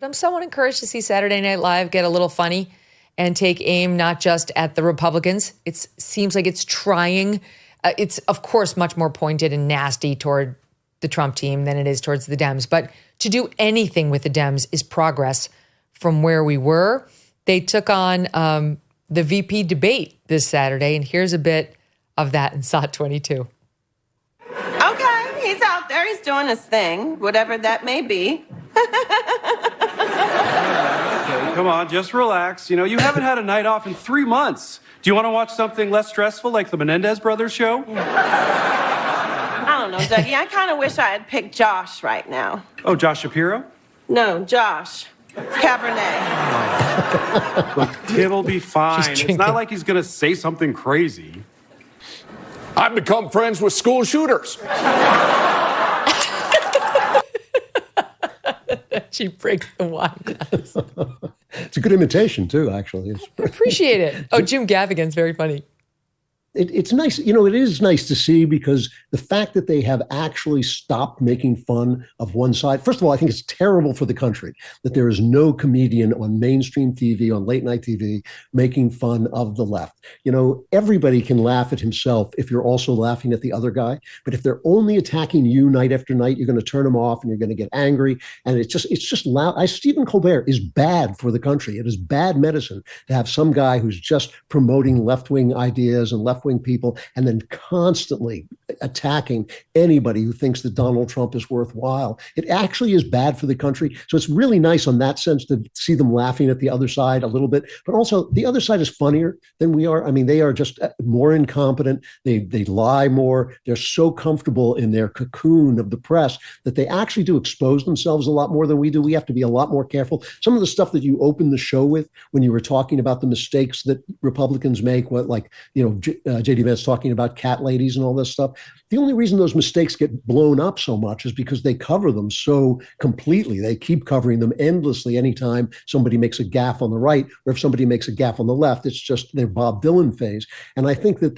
I'm somewhat encouraged to see Saturday Night Live get a little funny and take aim not just at the Republicans. It seems like it's trying. It's, of course, much more pointed and nasty toward the Trump team than it is towards the Dems. But to do anything with the Dems is progress from where we were. They took on the VP debate this Saturday, and here's a bit of that in SOT 22. Okay, he's out there. He's doing his thing, whatever that may be. Okay, come on, just relax. You know, you haven't had a night off in 3 months. Do you want to watch something less stressful like the Menendez Brothers show? I don't know, Dougie. I kind of wish I had picked Josh right now. Oh, Josh Shapiro? No, Josh. Cabernet. Look, Tim'll be fine. It's not like he's going to say something crazy. I've become friends with school shooters. She breaks the wine glass. It's a good imitation, too, actually. I appreciate it. Oh, Jim Gaffigan's very funny. It's nice. You know, it is nice to see because the fact that they have actually stopped making fun of one side. First of all, I think it's terrible for the country that there is no comedian on mainstream TV, on late night TV, making fun of the left. You know, everybody can laugh at himself if you're also laughing at the other guy. But if they're only attacking you night after night, you're going to turn them off and you're going to get angry. And it's just loud. Stephen Colbert is bad for the country. It is bad medicine to have some guy who's just promoting left-wing ideas and left-wing people and then constantly attacking anybody who thinks that Donald Trump is worthwhile. It actually is bad for the country. So it's really nice on that sense to see them laughing at the other side a little bit. But also the other side is funnier than we are. I mean, they are just more incompetent. They lie more. They're so comfortable in their cocoon of the press that they actually do expose themselves a lot more than we do. We have to be a lot more careful. Some of the stuff that you opened the show with when you were talking about the mistakes that Republicans make, J.D. Vance talking about cat ladies and all this stuff. The only reason those mistakes get blown up so much is because they cover them so completely. They keep covering them endlessly anytime somebody makes a gaffe on the right or if somebody makes a gaffe on the left. It's just their Bob Dylan phase. And I think that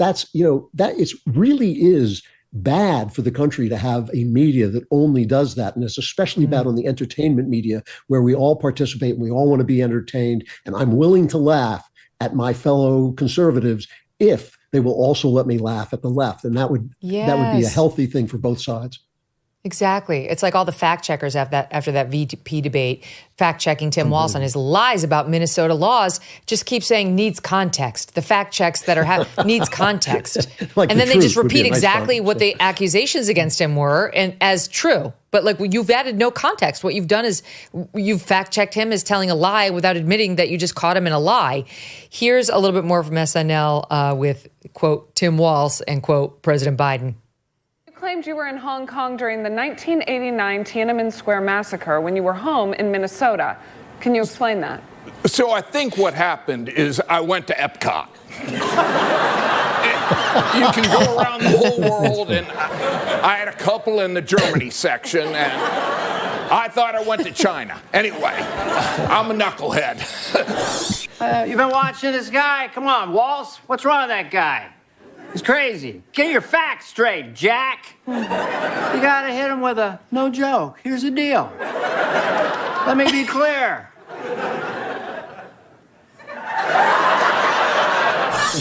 it really is bad for the country to have a media that only does that. And it's especially bad on the entertainment media where we all participate and we all want to be entertained. And I'm willing to laugh at my fellow conservatives if they will also let me laugh at the left. And that would be a healthy thing for both sides. Exactly. It's like all the fact checkers after that VP debate, fact checking Tim Walz on his lies about Minnesota laws, just keep saying needs context. The fact checks that are needs context. And then they just repeat exactly what the accusations against him were and as true. But like you've added no context. What you've done is you've fact checked him as telling a lie without admitting that you just caught him in a lie. Here's a little bit more from SNL with, quote, Tim Walz and, quote, President Biden. Claimed you were in Hong Kong during the 1989 Tiananmen Square massacre when you were home in Minnesota. Can you explain that? So I think what happened is I went to Epcot. You can go around the whole world, and I had a couple in the Germany section, and I thought I went to China. Anyway, I'm a knucklehead. You've been watching this guy? Come on, Walz. What's wrong with that guy? He's crazy. Get your facts straight, Jack. You gotta hit him with a no joke. Here's the deal. Let me be clear.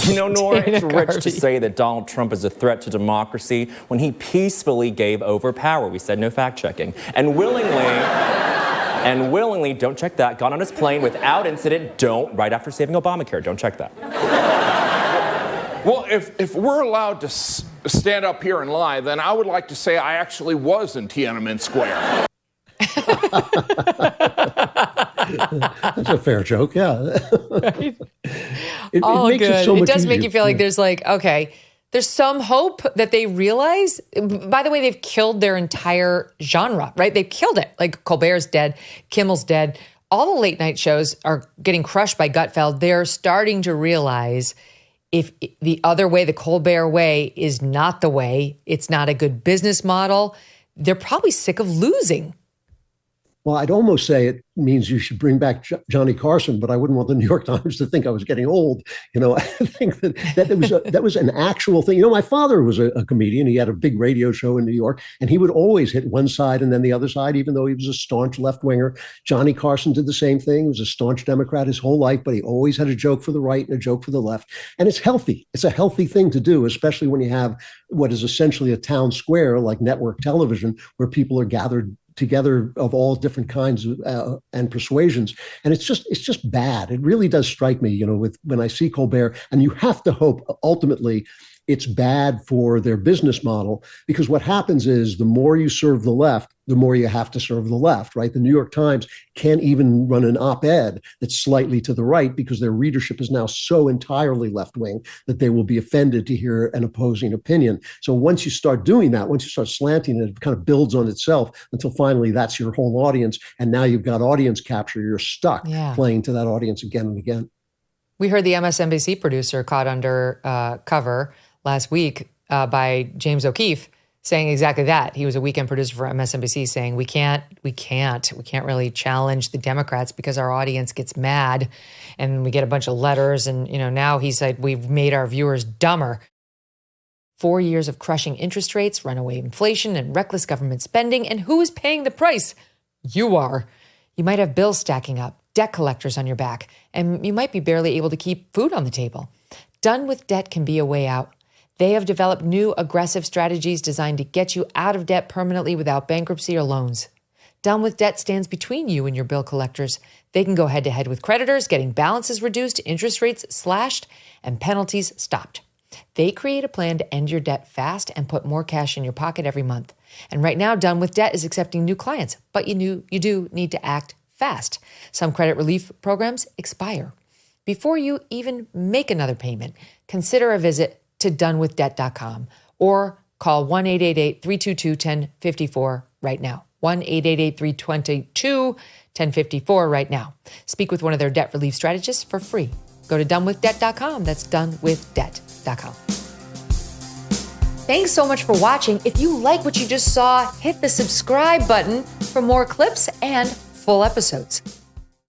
You know, Nora, it's rich to say that Donald Trump is a threat to democracy when he peacefully gave over power. We said no fact-checking. And willingly, don't check that, got on his plane without incident, right after saving Obamacare, don't check that. Well, if we're allowed to stand up here and lie, then I would like to say I actually was in Tiananmen Square. That's a fair joke, yeah. Right? It all makes good. it so much does make easier. you feel like there's like, okay, there's some hope that they realize. By the way, they've killed their entire genre, right? They've killed it. Like Colbert's dead, Kimmel's dead. All the late night shows are getting crushed by Gutfeld. They're starting to realize if the other way, the Colbert way, is not the way, it's not a good business model, they're probably sick of losing. Well, I'd almost say it means you should bring back Johnny Carson, but I wouldn't want the New York Times to think I was getting old. I think that was an actual thing. My father was a comedian. He had a big radio show in New York, and he would always hit one side and then the other side, even though he was a staunch left-winger. Johnny Carson did the same thing. He was a staunch Democrat his whole life, but he always had a joke for the right and a joke for the left. And it's healthy. It's a healthy thing to do, especially when you have what is essentially a town square like network television, where people are gathered together of all different kinds and persuasions. And it's just bad. It really does strike me, when I see Colbert, and you have to hope ultimately it's bad for their business model, because what happens is the more you serve the left, the more you have to serve the left, right? The New York Times can't even run an op-ed that's slightly to the right because their readership is now so entirely left-wing that they will be offended to hear an opposing opinion. So once you start doing that, once you start slanting it, it kind of builds on itself until finally that's your whole audience. And now you've got audience capture. You're stuck playing to that audience again and again. We heard the MSNBC producer caught under cover last week by James O'Keefe saying exactly that. He was a weekend producer for MSNBC saying, we can't really challenge the Democrats because our audience gets mad and we get a bunch of letters. And, now he said, we've made our viewers dumber. 4 years of crushing interest rates, runaway inflation, and reckless government spending. And who is paying the price? You are. You might have bills stacking up, debt collectors on your back, and you might be barely able to keep food on the table. Done with Debt can be a way out. They have developed new aggressive strategies designed to get you out of debt permanently without bankruptcy or loans. Done with Debt stands between you and your bill collectors. They can go head-to-head with creditors, getting balances reduced, interest rates slashed, and penalties stopped. They create a plan to end your debt fast and put more cash in your pocket every month. And right now, Done with Debt is accepting new clients, but you do need to act fast. Some credit relief programs expire. Before you even make another payment, consider a visit to donewithdebt.com or call 1-888-322-1054 right now. 1-888-322-1054 right now. Speak with one of their debt relief strategists for free. Go to donewithdebt.com. That's donewithdebt.com. Thanks so much for watching. If you like what you just saw, hit the subscribe button for more clips and full episodes.